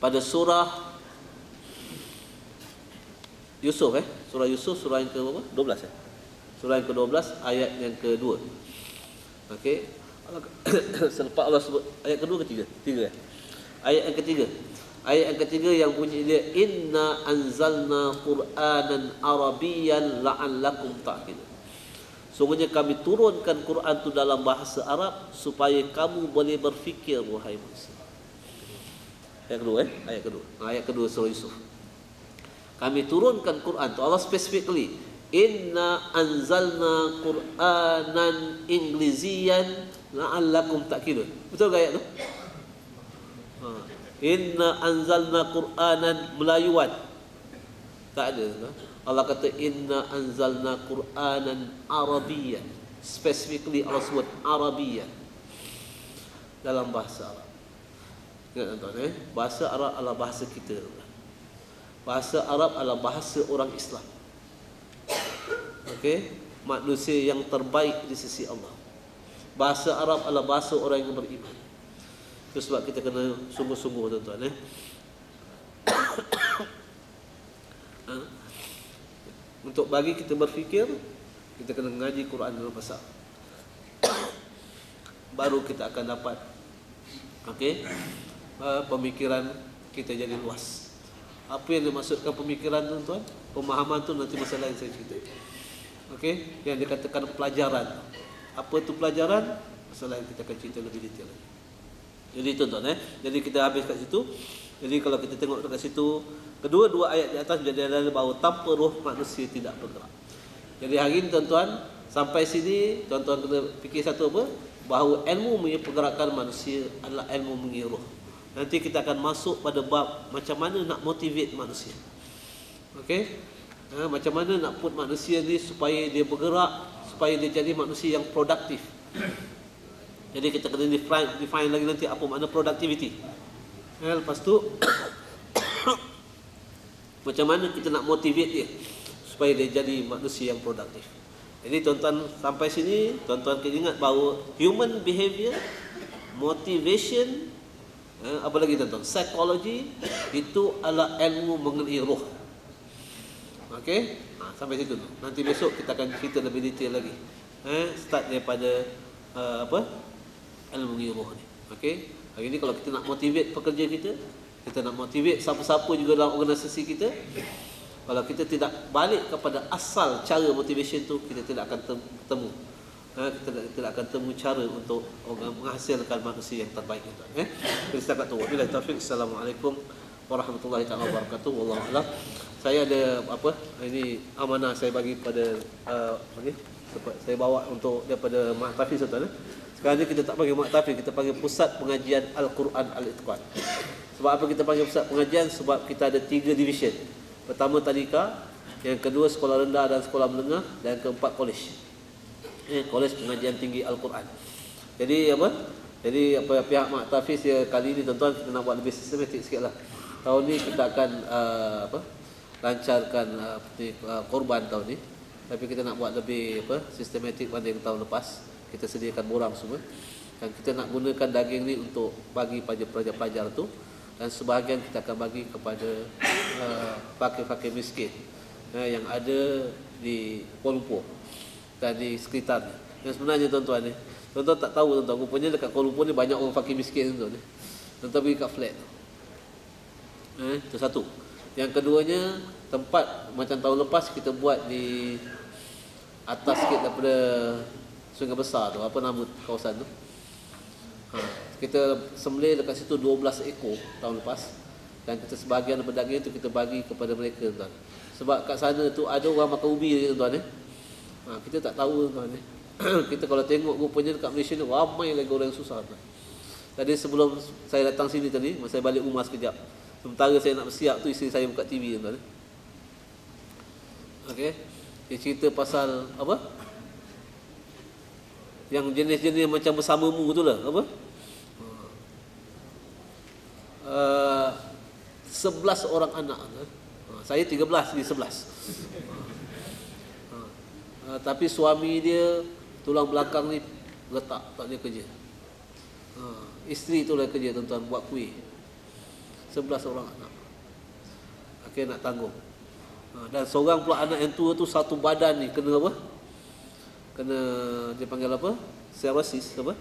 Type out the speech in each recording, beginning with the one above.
pada surah Yusuf, surah Yusuf, surah yang ke berapa? 12 Surah yang ke-12 ayat yang kedua. Okey. Selepas Allah sebut ayat kedua ketiga? Tiga. Ayat yang ketiga. Ayat yang ketiga yang bunyi dia inna anzalna Qur'anan Arabiyyan la'allakum ta'qilun. Sungguhnya kami turunkan Quran itu dalam bahasa Arab supaya kamu boleh berfikir, wahai manusia. Ayat kedua, ayat kedua. Ayat kedua surah Yusuf. Kami turunkan Quran tu Allah specifically inna anzalna Qur'anan Inglizian la'allakum ta'qilun. Betul ke ayat tu? Inna anzalna Qur'anan Melayuan. Tak ada. Allah kata inna anzalna Qur'anan Arabiyyan. Specifically Allah sebut Arabiyyan dalam bahasa Arab. Ingat tuan-tuan, bahasa Arab adalah bahasa kita. Bahasa Arab adalah bahasa orang Islam. Okey, manusia yang terbaik di sisi Allah. Bahasa Arab adalah bahasa orang yang beriman. Itu sebab kita kena sungguh-sungguh tuan-tuan. Untuk bagi kita berfikir, kita kena mengaji Quran dalam bahasa Arab. Baru kita akan dapat pemikiran kita jadi luas. Apa yang dimaksudkan pemikiran tuan-tuan? Pemahaman tu nanti masalah yang saya cerita. Okey, yang dikatakan pelajaran. Apa itu pelajaran? Masalah yang kita akan cerita lebih detail lagi. Jadi tuan-tuan, jadi kita habis kat situ. Jadi kalau kita tengok dekat situ, kedua-dua ayat di atas menjadi dalil bahawa tanpa roh manusia tidak bergerak. Jadi hari ini tuan-tuan, sampai sini tuan-tuan kena fikir satu apa? Bahawa ilmu mengenai pergerakan manusia adalah ilmu mengenai roh. Nanti kita akan masuk pada bab macam mana nak motivate manusia. Okey? Macam mana nak put manusia ni supaya dia bergerak, supaya dia jadi manusia yang produktif. Jadi kita kena define lagi nanti apa makna productivity. Lepas tu macam mana kita nak motivate dia supaya dia jadi manusia yang produktif. Jadi tuan-tuan sampai sini, tuan-tuan kena ingat bahawa human behavior, motivation, apa lagi tuan-tuan, psikologi itu adalah ilmu mengenai roh. Okey, sampai situ. Nanti besok kita akan cerita lebih detail lagi. Start daripada ilmu mengenai roh ni. Okey, hari ni kalau kita nak motivate pekerja kita nak motivate siapa-siapa juga dalam organisasi kita, kalau kita tidak balik kepada asal cara motivation tu, kita tidak akan temu. Kita tidak akan temu cara untuk menghasilkan manusia yang terbaik itu. Kita setakat tu. Wabillahi taufiq. Assalamualaikum warahmatullahi wabarakatuh. Wallahu a'lam. Saya ada ini amanah saya bagi pada saya bawa untuk daripada Mak Tafiz tuan. Sekarang ni kita tak panggil Mak Tafiz, kita panggil Pusat Pengajian Al-Quran Al-Itqan. Sebab apa kita panggil pusat pengajian? Sebab kita ada 3 division. Pertama tadika, yang kedua sekolah rendah dan sekolah menengah, dan yang keempat college. Kolej Pengajian Tinggi Al-Quran. Jadi Jadi pihak Mak Tafiz kali ini tuan-tuan kita nak buat lebih sistematik sikitlah. Tahun ni kita akan lancarkan korban tahun ni. Tapi kita nak buat lebih sistematik berbanding tahun lepas. Kita sediakan borang semua. Dan kita nak gunakan daging ni untuk bagi pada pelajar-pelajar tu, dan sebahagian kita akan bagi kepada fakir-fakir miskin yang ada di Kuala Lumpur dan di sekitarnya. Yang sebenarnya tuan-tuan ni, tuan-tuan tak tahu tuan-tuan, rupanya dekat Kuala Lumpur ni banyak orang fakir miskin tuan-tuan ni. Tuan-tuan pergi kat flat. Itu satu. Yang keduanya, tempat macam tahun lepas kita buat di atas sikit daripada Sungai Besar tu, apa nama kawasan tu? Kita sembelih dekat situ 12 ekor tahun lepas, dan kita sebahagian daripada daging itu kita bagi kepada mereka tuan. Sebab kat sana tu ada orang makan ubi tuan kita tak tahu tuan kita kalau tengok rupanya dekat Malaysia ni ramai lagi orang yang susah tuan. Tadi sebelum saya datang sini tadi, masa saya balik rumah sekejap, sementara saya nak bersiap tu, isteri saya buka TV tuan. Okey, dia cerita pasal yang jenis-jenis macam bersamamu tu lah, 11 orang anak. Saya 13 di 11. Tapi suami dia tulang belakang ni letak, tak boleh kerja. Isteri tu lah kerja tuan-tuan, buat kuih. 11 orang anak. Akhirnya nak tanggung. Dan seorang pula anak yang tua tu satu badan ni kena apa? Kena dia panggil apa? Cirrhosis apa?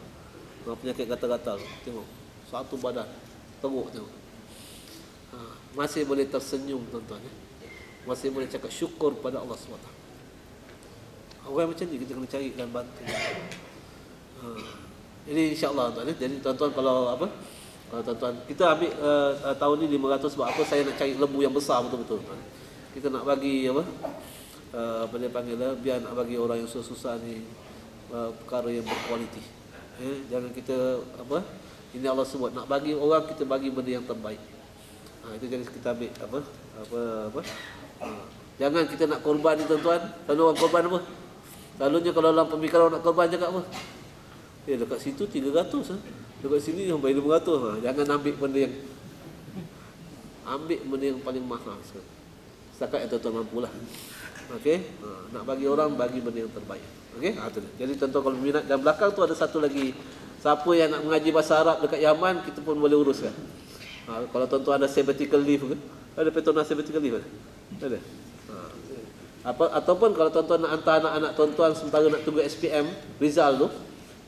Penyakit gatal-gatal. Tengok. Satu badan. Teruk tengok. Masih boleh tersenyum tuan-tuan ya. Masih boleh cakap syukur pada Allah SWT. Orang macam ni kita kena cari dan bantu. Jadi insya-Allah tuan-tuan. Jadi tuan-tuan kalau apa? Kalau tuan-tuan kita ambil tahun ni 500 sebab apa saya nak cari lembu yang besar betul-betul. Kita nak bagi apa? Apa dia panggil biar nak bagi orang yang susah-susah ni perkara yang berkualiti. Jangan kita apa? Ini Allah sebut nak bagi orang kita bagi benda yang terbaik. Itu jadi kita ambil apa? Jangan kita nak korban ni tuan-tuan. Selalu orang korban apa? Selalunya kalau dalam pemikiran orang nak korban cakap apa? Dekat situ 300 dekat sini sampai 500. Jangan ambil benda yang paling mahal sekali. Setakat yang tuan-tuan mampulah. Okey, nak bagi orang bagi benda yang terbaik. Okey, tu dia. Jadi tuan-tuan kalau minat dan belakang tu ada satu lagi. Siapa yang nak mengaji bahasa Arab dekat Yaman kita pun boleh uruskan. Kalau tuan-tuan ada sabbatical leave ke? Ada Petronas sabbatical leave ada? Ataupun kalau tuan-tuan nak hantar anak-anak tuan-tuan sementara nak tunggu SPM result tu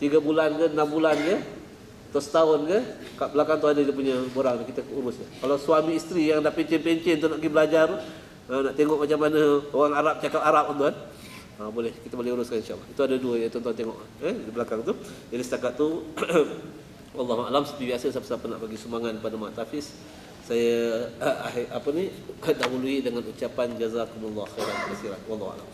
3 bulan ke 6 bulan ke atau setahun ke, kat belakang tu ada dia punya borang kita urus. Kalau suami isteri yang dah pencen-pencen tu nak pergi belajar, nak tengok macam mana orang Arab cakap Arab tuan, boleh, kita boleh uruskan insya-Allah. Itu ada 2 yang tuan-tuan tengok di belakang tu. Jadi setakat tu wallahu a'lam, seperti biasa siapa-siapa nak bagi sumbangan pada Mak Tafiz, saya dahului dengan ucapan jazakumullah khairan katsiran. Wallahu a'lam.